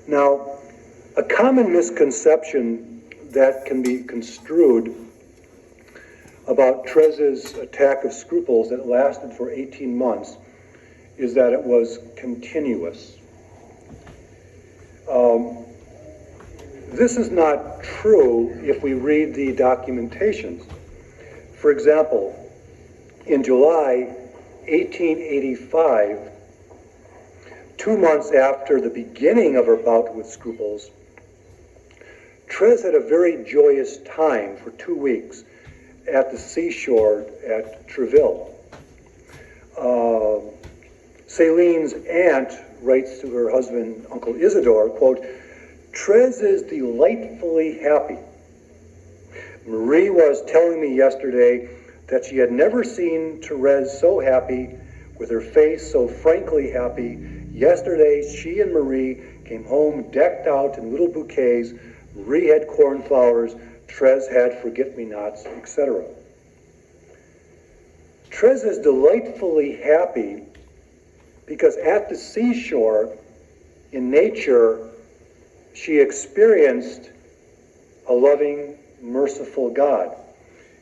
Now, a common misconception that can be construed about Therese's attack of scruples that lasted for 18 months is that it was continuous. This is not true if we read the documentations. For example, in July 1885, 2 months after the beginning of her bout with scruples, Therese had a very joyous time for 2 weeks at the seashore at Treville. Celine's aunt writes to her husband, Uncle Isidore, quote, "Therese is delightfully happy. Marie was telling me yesterday that she had never seen Therese so happy, with her face so frankly happy. Yesterday, she and Marie came home decked out in little bouquets. Marie had cornflowers, Therese had forget-me-nots, etc." Therese is delightfully happy because at the seashore, in nature, she experienced a loving, merciful God,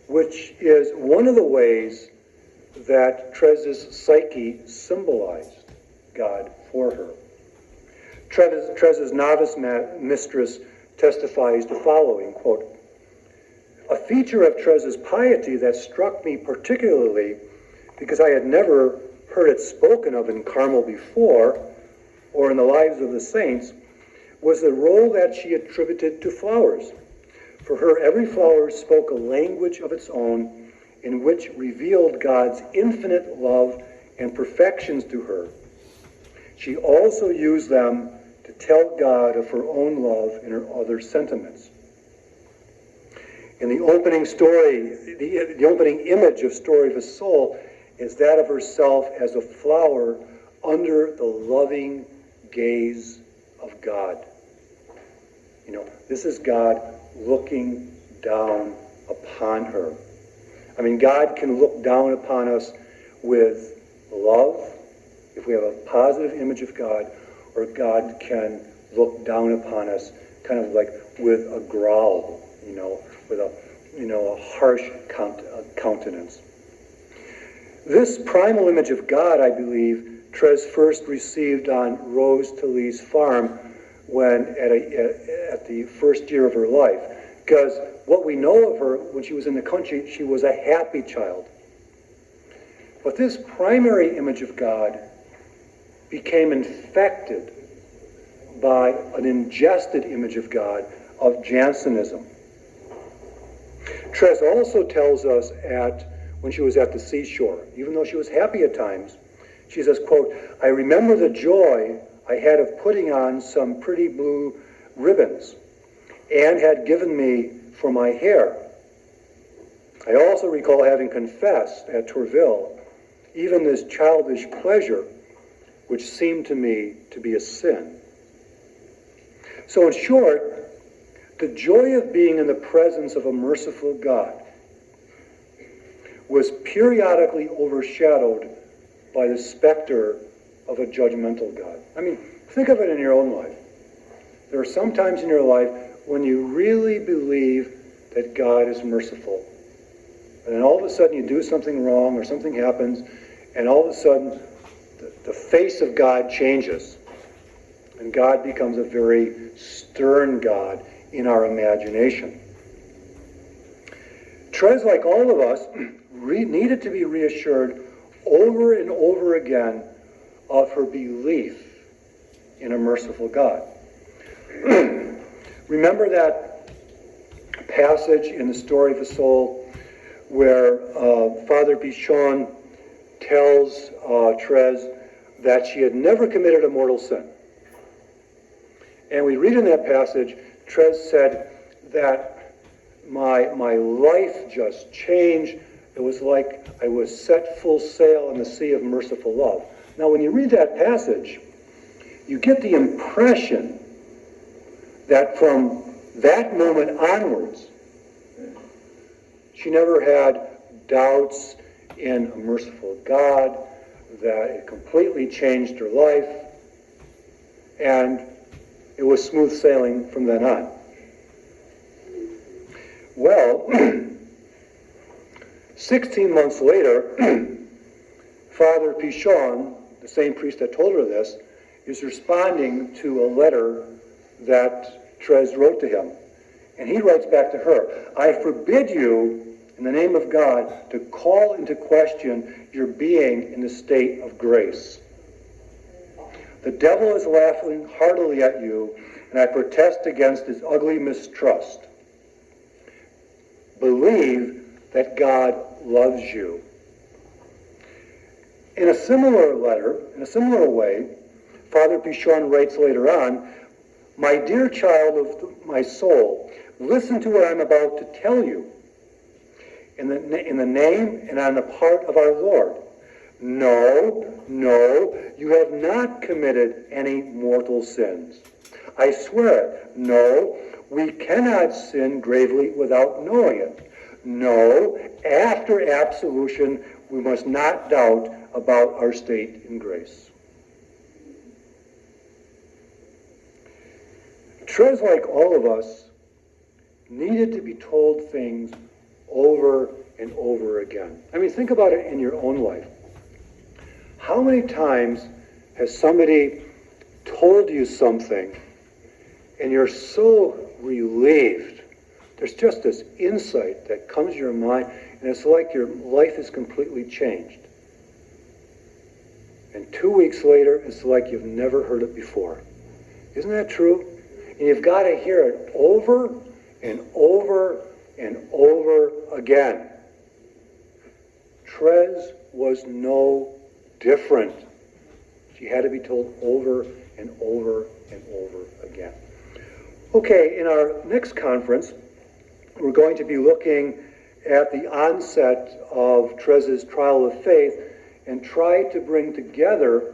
which is one of the ways that Therese's psyche symbolized God for her. Therese's novice mistress testifies the following, quote, "A feature of Therese's piety that struck me particularly because I had never heard it spoken of in Carmel before or in the lives of the saints was the role that she attributed to flowers. For her, every flower spoke a language of its own in which revealed God's infinite love and perfections to her. She also used them to tell God of her own love and her other sentiments." In the opening story, the opening image of Story of a Soul is that of herself as a flower under the loving gaze of God. You know, this is God looking down upon her. I mean, God can look down upon us with love, if we have a positive image of God, or God can look down upon us kind of like with a growl, with a harsh countenance. This primal image of God, I believe, Therese first received on Rose Tally's farm when at the first year of her life. Because what we know of her when she was in the country, she was a happy child. But this primary image of God became infected by an ingested image of God of Jansenism. Therese also tells us when she was at the seashore, even though she was happy at times, she says, quote, "I remember the joy I had of putting on some pretty blue ribbons Anne had given me for my hair. I also recall having confessed at Tourville even this childish pleasure, which seemed to me to be a sin." So in short, the joy of being in the presence of a merciful God was periodically overshadowed by the specter of a judgmental God. I mean, think of it in your own life. There are some times in your life when you really believe that God is merciful. And then all of a sudden you do something wrong or something happens, and all of a sudden the face of God changes. And God becomes a very stern God in our imagination. Therese, like all of us, needed to be reassured over and over again of her belief in a merciful God. Remember that passage in the Story of a Soul where Father Bichon tells Therese that she had never committed a mortal sin. And we read in that passage, Therese said that my life just changed. It was like I was set full sail on the sea of merciful love. Now, when you read that passage, you get the impression that from that moment onwards, she never had doubts in a merciful God, that it completely changed her life. And it was smooth sailing from then on. Well, 16 months later, Father Pichon, the same priest that told her this, is responding to a letter that Therese wrote to him. And he writes back to her, I forbid you, in the name of God, to call into question your being in the state of grace. The devil is laughing heartily at you, and I protest against his ugly mistrust. Believe that God loves you. In a similar letter, in a similar way, Father Pichon writes later on, my dear child of my soul, listen to what I'm about to tell you. In the name and on the part of our Lord. No, you have not committed any mortal sins. I swear it. No, we cannot sin gravely without knowing it. No, after absolution, we must not doubt about our state in grace. Therese, like all of us, needed to be told things over and over again. I mean, think about it in your own life. How many times has somebody told you something and you're so relieved? There's just this insight that comes to your mind, and it's like your life is completely changed. And 2 weeks later, it's like you've never heard it before. Isn't that true? And you've got to hear it over and over and over again. Therese was no different. She had to be told over and over and over again. Okay, in our next conference, we're going to be looking at the onset of Therese's trial of faith and try to bring together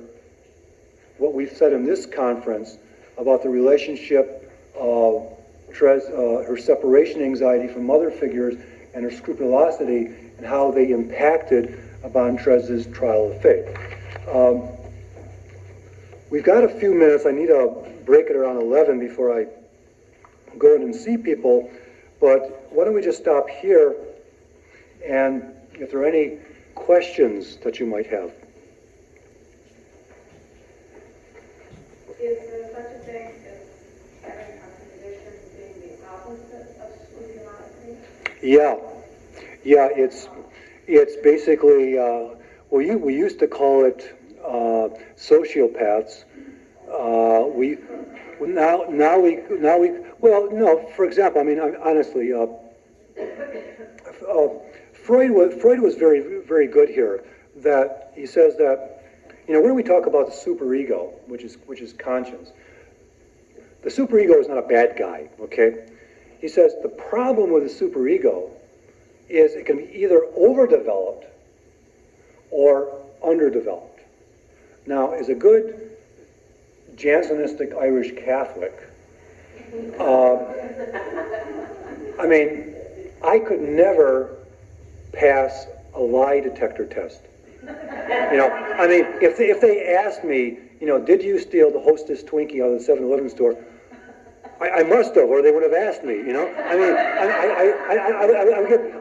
what we've said in this conference about the relationship of Therese, her separation anxiety from mother figures and her scrupulosity, and how they impacted upon Therese's trial of faith. We've got a few minutes. I need to break it around 11 before I go in and see people, but why don't we just stop here, and if there are any questions that you might have. Is there such a thing as having a condition being the opposite of scrupulosity? Yeah, it's basically, we used to call it sociopaths. For example, I mean, honestly, Freud was very, very good here. That he says that, when we talk about the superego, which is conscience, the superego is not a bad guy. Okay, he says the problem with the superego is it can be either overdeveloped or underdeveloped. Now, as a good Jansenistic Irish Catholic, I mean, I could never pass a lie detector test. I mean, if they asked me, did you steal the Hostess Twinkie out of the 7-Eleven store? I must have, or they would have asked me, I mean,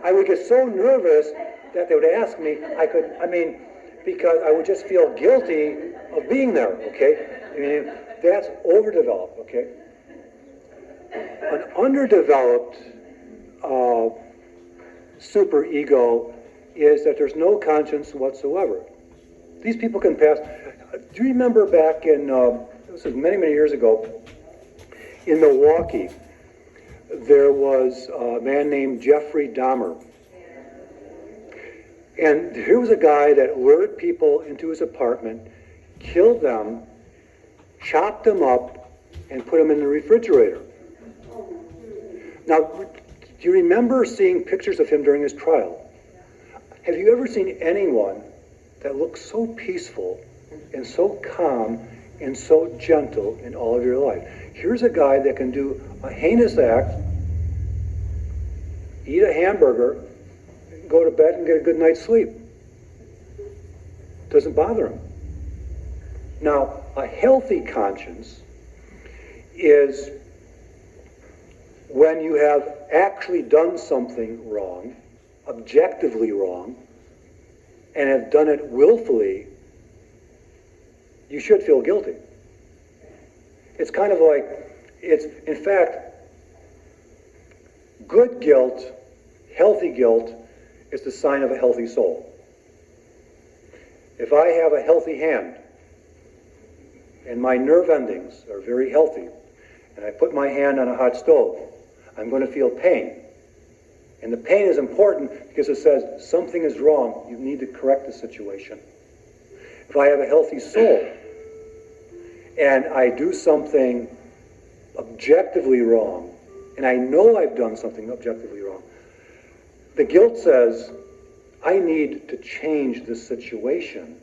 I would get so nervous that they would ask me, because I would just feel guilty of being there, okay? I mean, that's overdeveloped, okay? An underdeveloped superego is that there's no conscience whatsoever. These people can pass. Do you remember back in, this was many, many years ago, in Milwaukee, there was a man named Jeffrey Dahmer. And here was a guy that lured people into his apartment, killed them, chopped them up, and put them in the refrigerator. Now, do you remember seeing pictures of him during his trial? Have you ever seen anyone that looks so peaceful and so calm and so gentle in all of your life? Here's a guy that can do a heinous act, eat a hamburger, go to bed and get a good night's sleep. Doesn't bother him. Now, a healthy conscience is when you have actually done something wrong, objectively wrong, and have done it willfully, you should feel guilty. It's kind of like, it's, in fact, good guilt, healthy guilt, is the sign of a healthy soul. If I have a healthy hand, and my nerve endings are very healthy, and I put my hand on a hot stove, I'm going to feel pain. And the pain is important because it says something is wrong, you need to correct the situation. If I have a healthy soul, and I do something objectively wrong, and I know I've done something objectively wrong, the guilt says, I need to change this situation.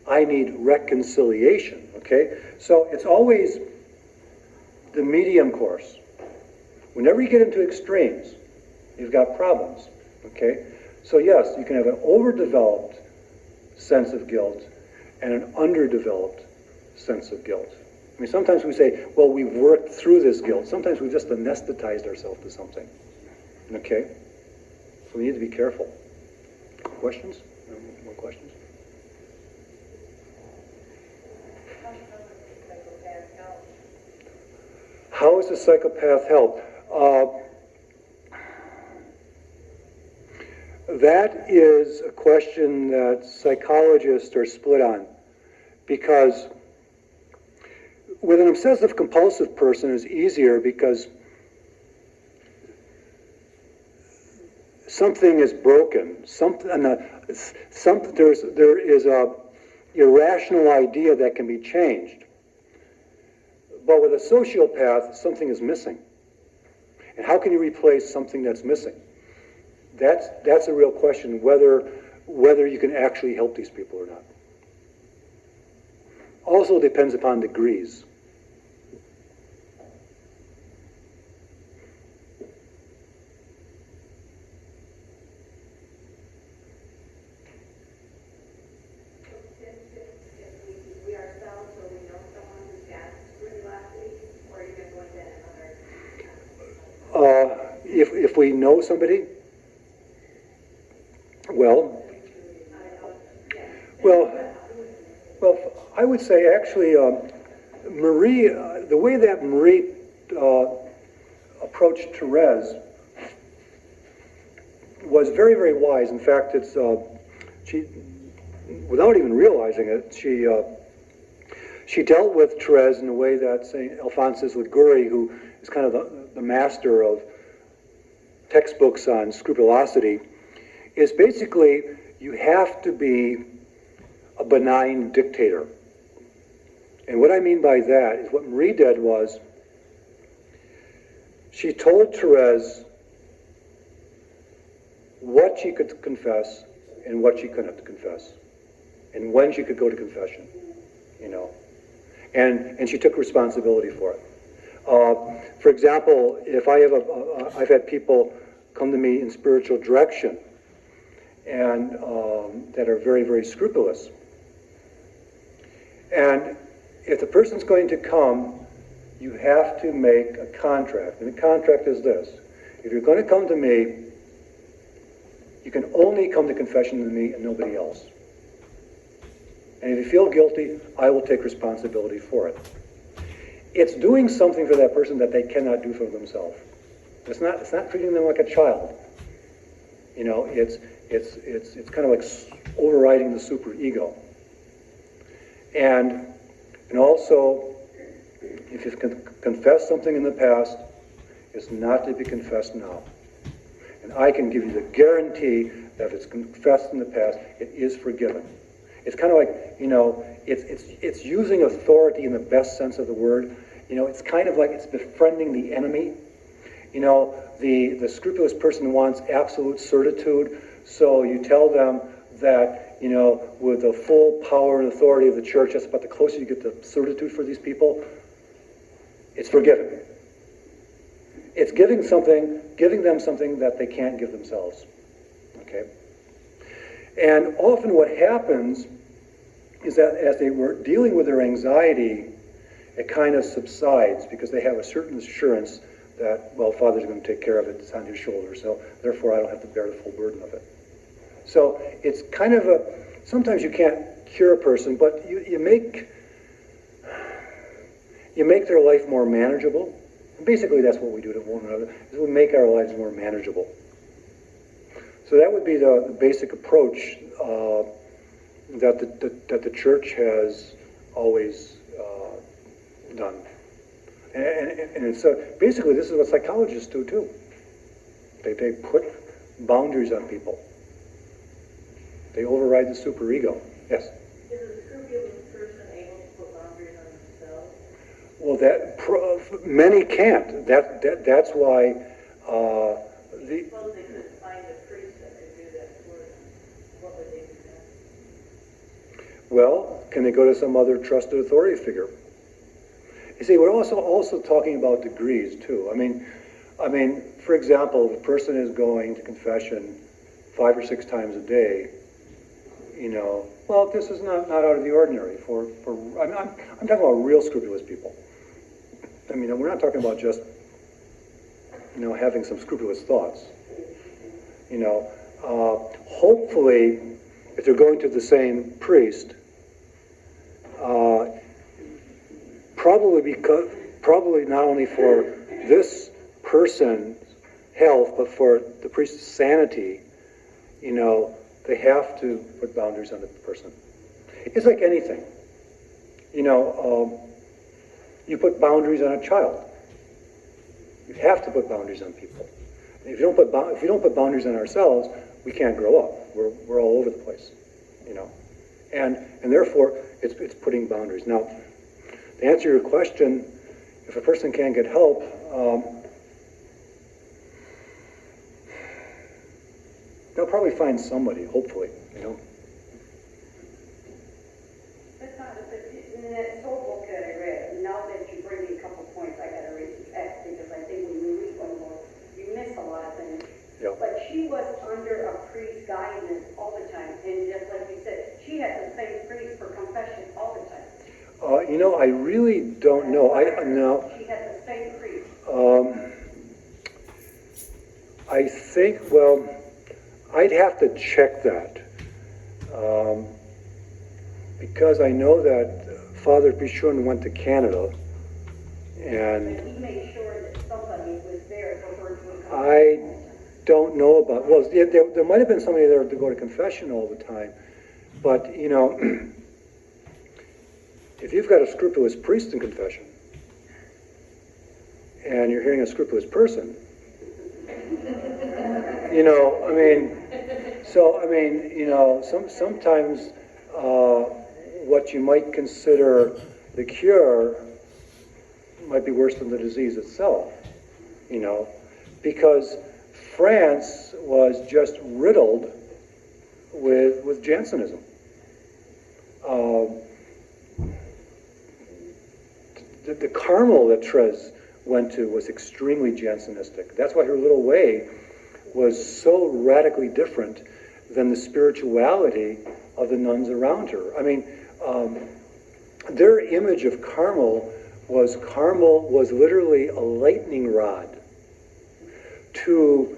I need reconciliation, okay? So it's always the medium course. Whenever you get into extremes, you've got problems, okay? So yes, you can have an overdeveloped sense of guilt and an underdeveloped sense of guilt. I mean, sometimes we say, well, we've worked through this guilt. Sometimes we've just anesthetized ourselves to something, okay? So we need to be careful. Questions? More questions? How is a psychopath helped? That is a question that psychologists are split on, because with an obsessive compulsive person it's easier because something is broken. There is a irrational idea that can be changed. But with a sociopath, something is missing. And how can you replace something that's missing? That's a real question, whether you can actually help these people or not. Also depends upon degrees. If we know somebody, well, I would say actually, Marie, the way that Marie approached Therese was very, very wise. In fact, it's she, without even realizing it, she dealt with Therese in a way that St. Alphonsus Liguori, who is kind of the master of textbooks on scrupulosity, is basically you have to be a benign dictator. And what I mean by that is what Marie did was she told Therese what she could confess and what she couldn't confess, and when she could go to confession, you know, and she took responsibility for it. For example, if I've had people come to me in spiritual direction and that are very, very scrupulous. And if the person's going to come, you have to make a contract. And the contract is this: if you're going to come to me, you can only come to confession to me and nobody else. And if you feel guilty, I will take responsibility for it. It's doing something for that person that they cannot do for themselves. It's not treating them like a child. You know, it's kind of like overriding the superego. And also, if you've confessed something in the past, it's not to be confessed now. And I can give you the guarantee that if it's confessed in the past, it is forgiven. It's kind of like, you know, it's using authority in the best sense of the word. You know, it's kind of like it's befriending the enemy. You know, the scrupulous person wants absolute certitude, so you tell them that, you know, with the full power and authority of the church, that's about the closer you get to certitude for these people. It's forgiven. It's giving them something that they can't give themselves. Okay? And often what happens is that as they were dealing with their anxiety it kind of subsides because they have a certain assurance that, well, Father's going to take care of it, it's on his shoulders, so therefore I don't have to bear the full burden of it. So it's kind of sometimes you can't cure a person, but you make their life more manageable. And basically that's what we do to one another, is we make our lives more manageable. So that would be the basic approach that the church has always done. And so basically this is what psychologists do too. They put boundaries on people. They override the superego. Yes? Is a scrupulous person able to put boundaries on themselves? Well, many can't. That's why Suppose they could find a priest that could do that for them. What would they do then? well, can they go to some other trusted authority figure? You see, we're also talking about degrees too. I mean, for example, if a person is going to confession 5 or 6 times a day, well, this is not out of the ordinary. I'm talking about real scrupulous people. I mean, we're not talking about just having some scrupulous thoughts. Hopefully, if they're going to the same priest, probably not only for this person's health, but for the priest's sanity, they have to put boundaries on the person. It's like anything. You put boundaries on a child. You have to put boundaries on people. And if you don't put boundaries on ourselves, we can't grow up. We're all over the place, and therefore it's putting boundaries. Now, to answer your question, if a person can't get help, they'll probably find somebody. Hopefully, That's not in that whole book that I read. Now that you bring me a couple points, I got to read the text because I think when you read one more, you miss a lot of things. Yeah. But she was under a priest's guidance all the time, and just like you said, she had the same priest for confession all the time. I really don't know. No. She had the same priest. I think. Well, I'd have to check that. Because I know that Father Pichon went to Canada, and But he made sure that somebody was there for her to I don't know about. Well, yeah, there might have been somebody there to go to confession all the time, but if you've got a scrupulous priest in confession, and you're hearing a scrupulous person, sometimes what you might consider the cure might be worse than the disease itself, because France was just riddled with Jansenism. The Carmel that Therese went to was extremely Jansenistic. That's why her little way was so radically different than the spirituality of the nuns around her. Their image of Carmel was literally a lightning rod to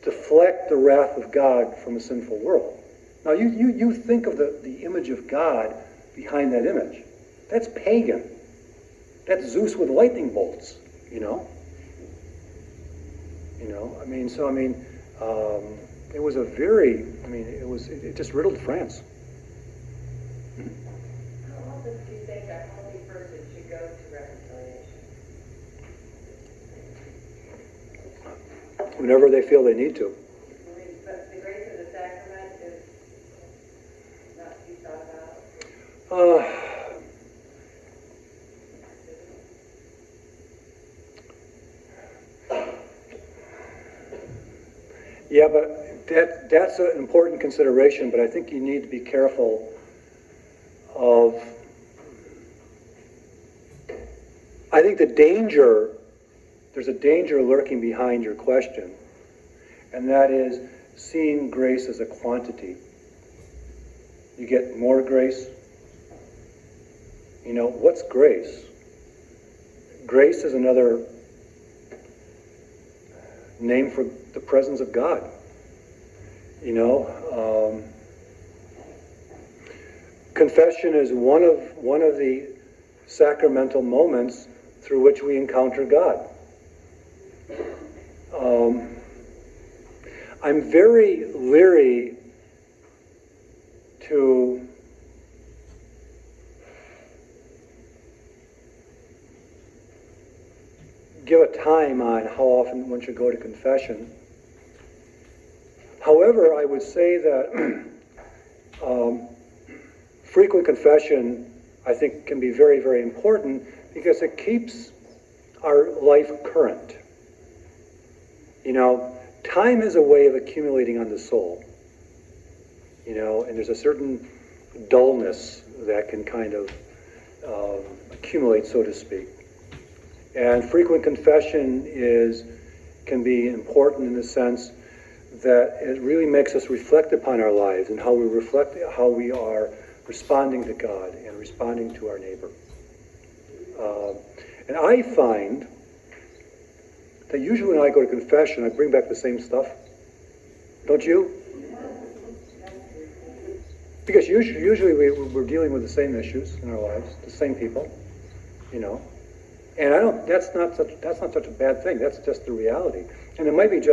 deflect the wrath of God from a sinful world. Now you think of the image of God behind that image. That's pagan. That's Zeus with lightning bolts, it was a very, it just riddled France. How often do you think a holy person should go to reconciliation? Whenever they feel they need to. But the grace of the sacrament is not to be thought about? Yeah, but that's an important consideration, but I think you need to be careful of, I think there's a danger lurking behind your question, and that is seeing grace as a quantity. You get more grace. What's grace? Grace is another name for the presence of God. You know, confession is one of the sacramental moments through which we encounter God. I'm very leery to give a time on how often one should go to confession. However, I would say that frequent confession, I think, can be very, very important because it keeps our life current. You know, time is a way of accumulating on the soul. You know, and there's a certain dullness that can kind of accumulate, so to speak. And frequent confession can be important in the sense that it really makes us reflect upon our lives and how we are responding to God and responding to our neighbor. And I find that usually when I go to confession, I bring back the same stuff. Don't you? Because usually we're dealing with the same issues in our lives, the same people, you know. And that's not such a bad thing. That's just the reality. And it might be in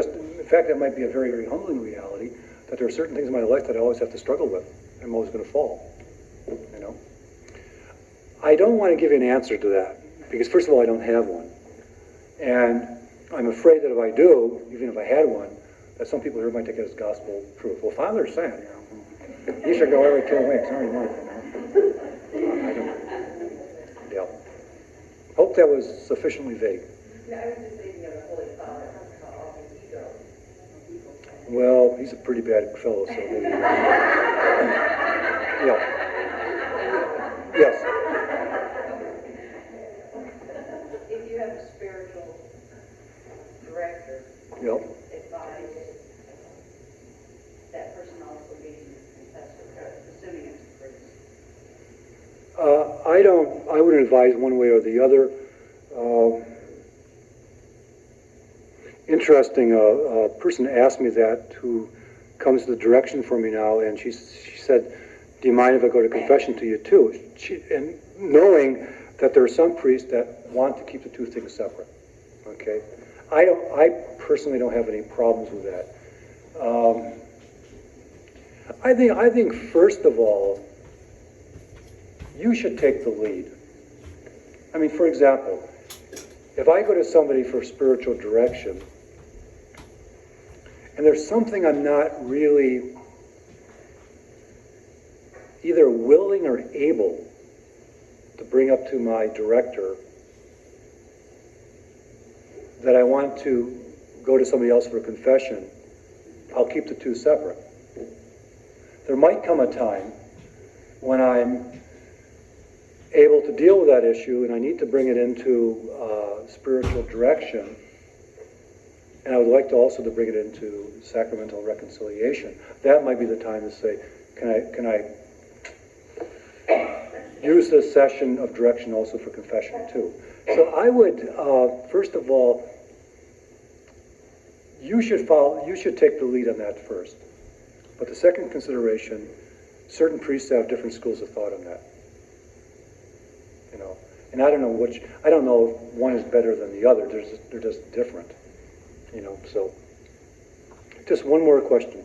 fact, it might be a very, very humbling reality that there are certain things in my life that I always have to struggle with. I'm always going to fall, you know. I don't want to give you an answer to that because, first of all, I don't have one. And I'm afraid that if I do, even if I had one, that some people here might take it as gospel truth. Well, Father said, you know, you should go every 2 weeks. I don't know. I don't. Yeah. Hope that was sufficiently vague. Yeah, I was just thinking of the Holy Father, how often he goes. Well, he's a pretty bad fellow, so maybe. Yeah. Yes. If you have a spiritual director, Yep. advise that person also being a confessor, assuming it's a priest. I wouldn't advise one way or the other. Interesting, a person asked me that who comes to the direction for me now, and she said, do you mind if I go to confession to you too? And knowing that there are some priests that want to keep the two things separate. Okay? I personally don't have any problems with that. I think first of all, you should take the lead. I mean, for example, if I go to somebody for spiritual direction, and there's something I'm not really either willing or able to bring up to my director, that I want to go to somebody else for confession, I'll keep the two separate. There might come a time when I'm able to deal with that issue and I need to bring it into spiritual direction, and I would like to also to bring it into sacramental reconciliation. That might be the time to say, can I use this session of direction also for confession too? So I would, first of all, you should take the lead on that first. But the second consideration, certain priests have different schools of thought on that. You know, and I don't know if one is better than the other. They're just different. You know, so just one more question.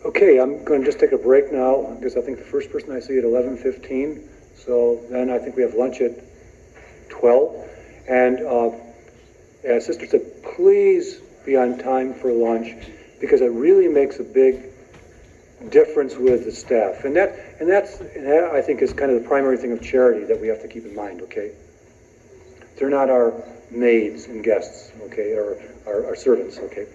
Okay, I'm going to just take a break now because I think the first person I see at 11:15. So then I think we have lunch at 12. And as Sister said, please be on time for lunch because it really makes a big difference with the staff. And that I think is kind of the primary thing of charity that we have to keep in mind. Okay, they're not our maids and guests. Okay, or our servants. Okay.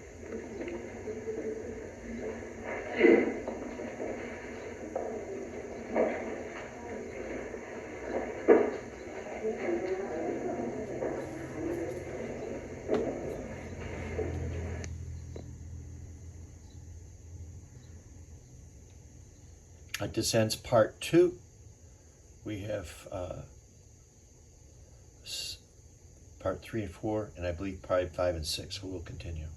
Descents Part 2. We have Part 3 and 4, and I believe probably 5 and 6, so we'll continue.